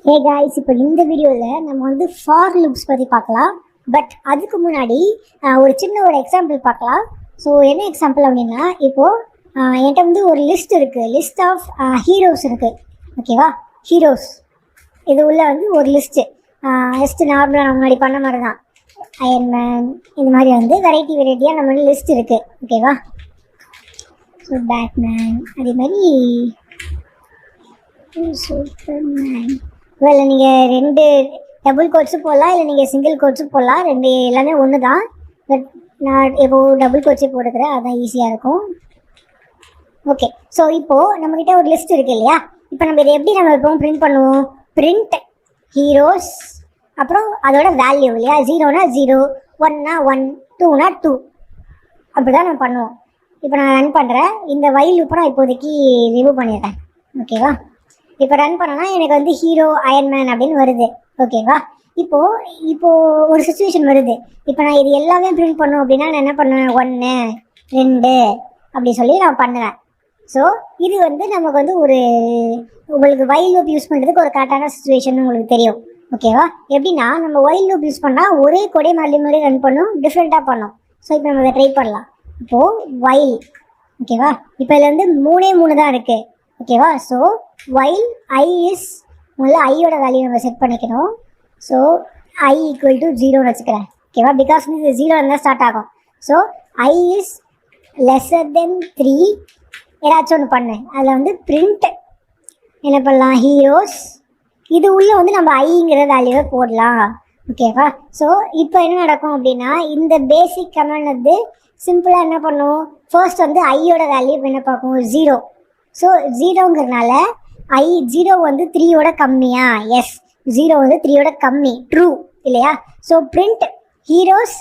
Hey guys, இப்போ இந்த வீடியோவில் நம்ம வந்து ஃபார் லூப்ஸ் பற்றி பார்க்கலாம். பட் அதுக்கு முன்னாடி ஒரு சின்ன எக்ஸாம்பிள் பார்க்கலாம். ஸோ என்ன எக்ஸாம்பிள் அப்படின்னா, இப்போது என்கிட்ட வந்து ஒரு லிஸ்ட் இருக்குது, லிஸ்ட் ஆஃப் ஹீரோஸ் இருக்குது. ஓகேவா? ஹீரோஸ் இது உள்ள வந்து ஒரு லிஸ்ட்டு நார்மலாக நம்ம முன்னாடி பண்ண மாதிரி தான். அயன்மேன் இந்த மாதிரி வந்து வெரைட்டியாக நம்மளோட லிஸ்ட் இருக்குது. ஓகேவா? ஸோ பேட்மேன், அதே மாதிரி சூப்பர்மேன். இல்லை நீங்கள் 2 டபுள் கோட்ஸும் போடலாம், இல்லை நீங்கள் சிங்கிள் கோட்ஸும் போடலாம். எல்லாமே ஒன்று தான். பட் நான் எப்போது டபுள் கோட்ஸே போட்டுக்கிறேன், அதுதான் ஈஸியாக இருக்கும். ஓகே, ஸோ இப்போது நம்மக்கிட்ட ஒரு லிஸ்ட் இருக்குது இல்லையா? இப்போ நம்ம இதை எப்படி நம்ம இப்போ பிரிண்ட் பண்ணுவோம்? பிரிண்ட் ஹீரோஸ், அப்புறம் அதோட வேல்யூ இல்லையா? 0னா 0, 1னா 1, 2னா 2, அப்படி தான் நம்ம பண்ணுவோம். இப்போ நான் ரன் பண்ணுறேன். இந்த வைல் லூப்பை நான் இப்போதைக்கு ரிமூவ் பண்ணிடுறேன். ஓகேவா? இப்போ ரன் பண்ணனா எனக்கு வந்து ஹீரோ அயன்மேன் அப்படின்னு வருது. ஓகேவா? இப்போது ஒரு சுச்சுவேஷன் வருது. இப்போ நான் இது எல்லாமே பிரிண்ட் பண்ணோம் அப்படின்னா நான் என்ன பண்ணுவேன்? 1, 2 அப்படி சொல்லி நான் பண்ணுவேன். ஸோ இது வந்து நமக்கு வந்து உங்களுக்கு வைல் லூப் யூஸ் பண்ணுறதுக்கு ஒரு கரெக்டான சுச்சுவேஷன் உங்களுக்கு தெரியும். ஓகேவா? எப்படின்னா நம்ம வைல் லூப் யூஸ் பண்ணால் ஒரே கொடை மாதிரி ரன் பண்ணும், டிஃப்ரெண்ட்டாக பண்ணும். ஸோ இப்போ நம்ம அதை ட்ரை பண்ணலாம். இப்போது வைல், ஓகேவா? இப்போ இதில் வந்து 3 தான் இருக்குது. ஓகேவா? ஸோ வைல் ஐ இஸ், முதல்ல ஐயோட வேல்யூ நம்ம செட் பண்ணிக்கணும். ஸோ ஐ ஈக்குவல் டு 0ன்னு வச்சுக்கிறேன். ஓகேவா? பிகாஸ் இது 0 இருந்தால் ஸ்டார்ட் ஆகும். ஸோ ஐ இஸ் லெஸ்ஸர் தென் 3 ஏதாச்சும் ஒன்று பண்ணேன். அதில் வந்து பிரிண்ட் என்ன பண்ணலாம்? ஹீரோஸ். இது உள்ளே வந்து நம்ம ஐங்கிற வேல்யூவை போடலாம். ஓகேவா? ஸோ இப்போ என்ன நடக்கும் அப்படின்னா, இந்த பேசிக் கமெண்ட் வந்து சிம்பிளாக என்ன பண்ணும்? ஃபர்ஸ்ட் வந்து ஐயோட வேல்யூ என்ன பார்க்கும்? 0. ஸோ 0ங்கிறதுனால 0 வந்து 3யோட கம்மியா? எஸ், 0 வந்து 3யோட கம்மி, ட்ரூ இல்லையா? ஸோ பிரிண்ட் ஹீரோஸ்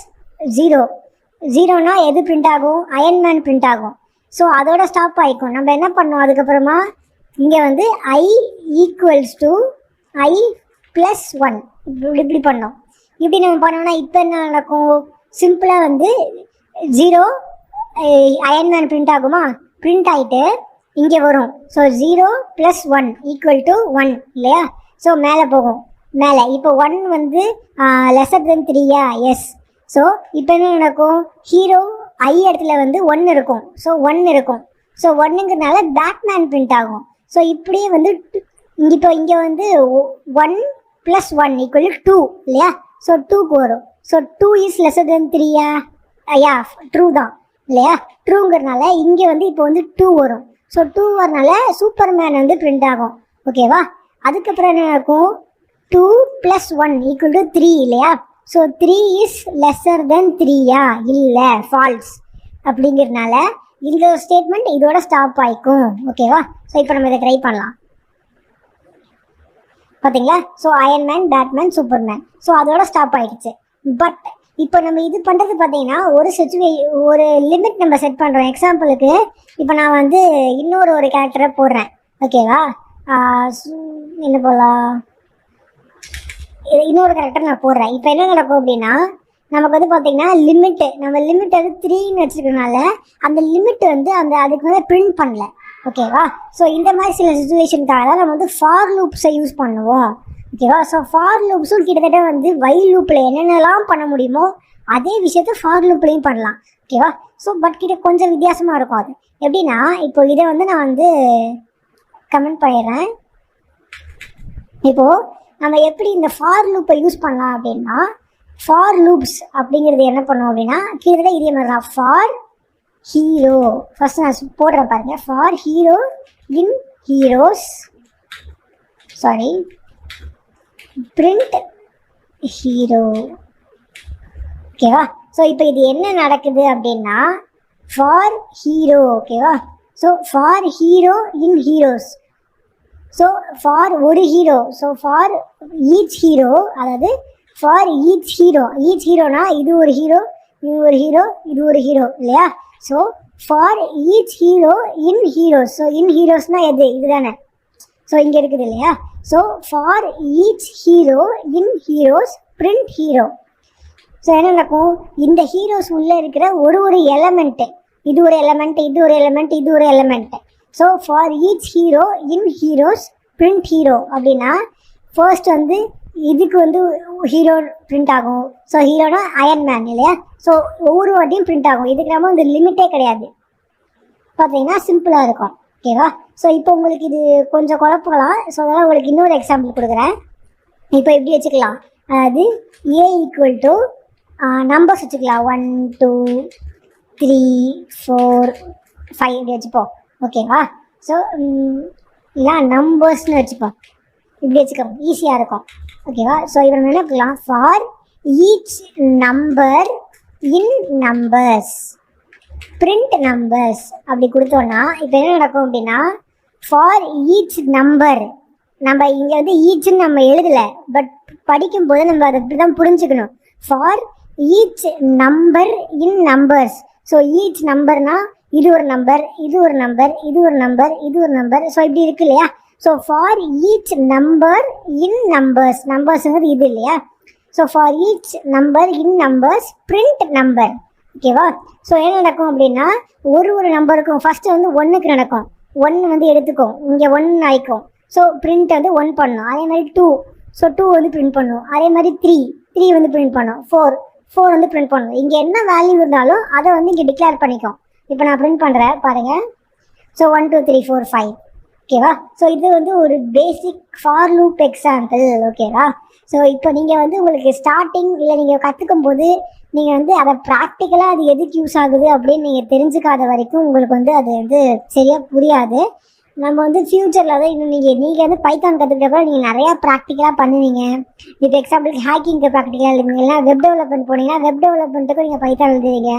0னா எது பிரிண்ட் ஆகும்? அயன்மேன் பிரிண்ட் ஆகும். ஸோ அதோட ஸ்டாப் ஆகிக்கும். நம்ம என்ன பண்ணோம் அதுக்கப்புறமா? இங்கே வந்து ஐ ஈக்குவல்ஸ் டு ஐ ப்ளஸ் 1 இப்படி பண்ணோம். இப்படி நம்ம பண்ணோம்னா இப்போ என்ன நடக்கும்? சிம்பிளாக வந்து 0 அயன்மேன் பிரிண்ட் ஆகுமா? பிரிண்ட் ஆகிட்டு இங்கே வரும். ஸோ 0 + 1 = 1 இல்லையா? ஸோ மேலே போகும். மேலே இப்போ 1 வந்து லெஸ்ஸர் தென் 3யா? எஸ். ஸோ இப்போ என்ன நடக்கும்? ஹீரோ ஐ இடத்துல வந்து 1 இருக்கும். ஸோ 1 இருக்கும். ஸோ 1ங்கிறதுனால பேட்மேன் பிரிண்ட் ஆகும். ஸோ இப்படியே வந்து இங்கே வந்து 1 + 1 = 2 இல்லையா? ஸோ 2க்கு வரும். ஸோ 2 இஸ் லெஸ்ஸர் தென் 3யா? யா, ட்ரூ தான் இல்லையா? ட்ரூங்கிறதுனால இங்கே வந்து இப்போ வந்து 2 வரும். ஸோ 2 வரனால சூப்பர்மேன் வந்து பிரிண்ட் ஆகும். ஓகேவா? அதுக்கப்புறம் என்ன நடக்கும்? 2 + 1 = 3 இல்லையா? ஸோ 3 இஸ் லெஸ்ஸர் தென் 3யா? இல்லை, ஃபால்ஸ். அப்படிங்கிறதுனால இந்த ஸ்டேட்மெண்ட் இதோட ஸ்டாப் ஆகிக்கும். ஓகேவா? ஸோ இப்போ நம்ம இதை ட்ரை பண்ணலாம். பார்த்தீங்களா? So Iron Man, Batman, Superman. So அதோட ஸ்டாப் ஆகிடுச்சு. பட் இப்போ நம்ம இது பண்ணுறது பார்த்தீங்கன்னா ஒரு லிமிட் நம்ம செட் பண்ணுறோம். எக்ஸாம்பிளுக்கு இப்போ நான் வந்து ஒரு கேரக்டரை போடுறேன். ஓகேவா? என்ன போடலாம்? இன்னொரு கேரக்டர் நான் போடுறேன். இப்போ என்ன நடக்கும் அப்படின்னா, நமக்கு வந்து பார்த்தீங்கன்னா நம்ம லிமிட் வந்து 3ன்னு வச்சுருக்கனால அந்த லிமிட் வந்து அதுக்கு மேலே பிரிண்ட் பண்ணல. ஓகேவா? ஸோ இந்த மாதிரி சில சுச்சுவேஷனுக்காக தான் நம்ம வந்து ஃபார் லூப்ஸை யூஸ் பண்ணுவோம். ஓகேவா? ஸோ ஃபார் லூப்ஸும் கிட்டத்தட்ட வந்து வைல் லூப்பில் என்னென்னலாம் பண்ண முடியுமோ அதே விஷயத்த ஃபார் லூப்லேயும் பண்ணலாம். ஓகேவா? ஸோ பட் கொஞ்சம் வித்தியாசமாக இருக்கும். அது எப்படின்னா, இப்போ இதை வந்து நான் வந்து கமெண்ட் பண்ணிடுறேன். இப்போது நம்ம எப்படி இந்த ஃபார் லூப்பை யூஸ் பண்ணலாம் அப்படின்னா, ஃபார் லூப்ஸ் அப்படிங்கிறது என்ன பண்ணோம் அப்படின்னா, கிட்டத்தட்ட இதே மாதிரி தான். ஃபார் ஹீரோ, ஃபர்ஸ்ட் நான் போடுறேன் பாருங்க. For hero in heroes, sorry, print hero. ஓகேவா? ஸோ இப்போ இது என்ன நடக்குது அப்படின்னா, ஃபார் ஹீரோ. ஓகேவா? So for hero in heroes. So for ஒரு hero. So for each hero, அதாவது ஃபார் ஈச் ஹீரோனா இது ஒரு ஹீரோ, இது ஒரு ஹீரோ, இது ஒரு ஹீரோ இல்லையா? So for each hero in heroes. So in ஹீரோஸ்னால் எது? இதுதானே. ஸோ இங்கே இருக்குது இல்லையா? So for each hero in heroes print hero. So என்ன நடக்கும்? இந்த ஹீரோஸ் உள்ளே இருக்கிற ஒரு எலமெண்ட்டு, இது ஒரு எலமெண்ட், இது ஒரு எலமெண்ட், இது ஒரு element. So for each hero in heroes print hero அப்படின்னா ஃபர்ஸ்ட் வந்து இதுக்கு வந்து ஹீரோ பிரிண்ட் ஆகும். ஸோ ஹீரோனா அயன்மேன் இல்லையா? ஸோ ஒவ்வொரு வாட்டியும் பிரிண்ட் ஆகும். இதுக்கு நம்ம இந்த லிமிட்டே கிடையாது. பார்த்தீங்கன்னா சிம்பிளாக இருக்கும். ஓகேவா? ஸோ இப்போ உங்களுக்கு இது கொஞ்சம் குழப்பலாம். ஸோ அதனால் உங்களுக்கு இன்னொரு எக்ஸாம்பிள் கொடுக்குறேன். இப்போ எப்படி வச்சுக்கலாம், அதாவது ஏ ஈக்குவல் டு நம்பர்ஸ் வச்சுக்கலாம். 1 2 3 4 5 இப்படி வச்சுப்போம். ஓகேவா? ஸோ இல்லை நம்பர்ஸ்னு வச்சுப்போம். இப்படி வச்சுக்கோம், ஈஸியாக இருக்கும். ஓகேவா? ஸோ இதை என்ன இருக்கலாம், for each number in numbers print numbers அப்படி கொடுத்தோன்னா இப்போ என்ன நடக்கும் அப்படின்னா, ஃபார் ஈச் நம்பர், நம்ம இங்கே வந்து ஈச்சுன்னு நம்ம எழுதலை, பட் படிக்கும்போது நம்ம அதை இப்படி தான் புரிஞ்சுக்கணும். For each number in numbers. So each நம்பர்னா இது ஒரு நம்பர், இது ஒரு நம்பர், இது ஒரு நம்பர், இது ஒரு நம்பர். ஸோ இப்படி இருக்கு இல்லையா? So for each number in numbers, நம்பர்ஸுங்கிறது இது இல்லையா? So for each number in numbers print number. ஓகேவா? ஸோ என்ன நடக்கும் அப்படின்னா, ஒரு நம்பருக்கும் ஃபஸ்ட்டு வந்து 1க்கு நடக்கும். 1 வந்து எடுத்துக்கும், இங்கே 1 ஆயிக்கும். ஸோ பிரிண்ட் வந்து 1 பண்ணும். அதே மாதிரி 2, ஸோ 2 வந்து பிரிண்ட் பண்ணும். அதே மாதிரி 3 வந்து பிரிண்ட் பண்ணும். 4 வந்து பிரிண்ட் பண்ணும். இங்கே என்ன வேல்யூ இருந்தாலும் அதை வந்து இங்கே டிக்ளேர் பண்ணிக்கும். இப்போ நான் பிரிண்ட் பண்ணுறேன் பாருங்கள். ஸோ 1 2 3 4 5. ஓகேவா? ஸோ இது வந்து ஒரு பேசிக் ஃபார் லூப் எக்ஸாம்பிள். ஓகேவா? ஸோ இப்போ நீங்கள் வந்து உங்களுக்கு ஸ்டார்டிங் இல்லை நீங்கள் கற்றுக்கும் போது நீங்கள் வந்து அதை ப்ராக்டிக்கலாக அது எதுக்கு யூஸ் ஆகுது அப்படின்னு நீங்கள் தெரிஞ்சுக்காத வரைக்கும் உங்களுக்கு வந்து அது வந்து சரியாக புரியாது. நம்ம வந்து ஃப்யூச்சரில் தான் இன்னும் நீங்கள் வந்து பைத்தான் கற்றுக்கிட்டப்ப நீங்கள் நிறையா ப்ராக்டிக்கலாக பண்ணுவீங்க. இப்போ எக்ஸாம்பிளுக்கு ஹேக்கிங்க்கு ப்ராக்டிக்கலாக எழுதுவீங்க, இல்லைனா வெப் டெவலப்மெண்ட் போனீங்கன்னா வெப் டெவலப்மெண்ட்டுக்கும் நீங்கள் பைத்தான் எழுதுவீங்க.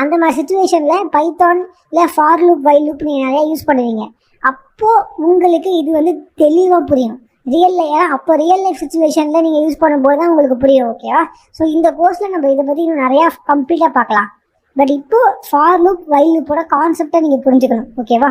அந்த மாதிரி சுச்சுவேஷனில் பைத்தான் இல்லை ஃபார் லூப் வைல் லூப் நீங்கள் நிறையா யூஸ் பண்ணுவீங்க. அப்போது உங்களுக்கு இது வந்து தெளிவாக புரியும் ரியல். ஏன்னா அப்போ ரியல் லைஃப் சுச்சுவேஷனில் நீங்கள் யூஸ் பண்ணும்போது தான் உங்களுக்கு புரியும். ஓகேவா? ஸோ இந்த கோர்ஸில் நம்ம இதை பற்றி இன்னும் நிறையா கம்ப்ளீட்டாக பார்க்கலாம். பட் இப்போது ஃபார் லூப் வைல் லூப்போட கான்செப்டை நீங்கள் புரிஞ்சுக்கணும். ஓகேவா?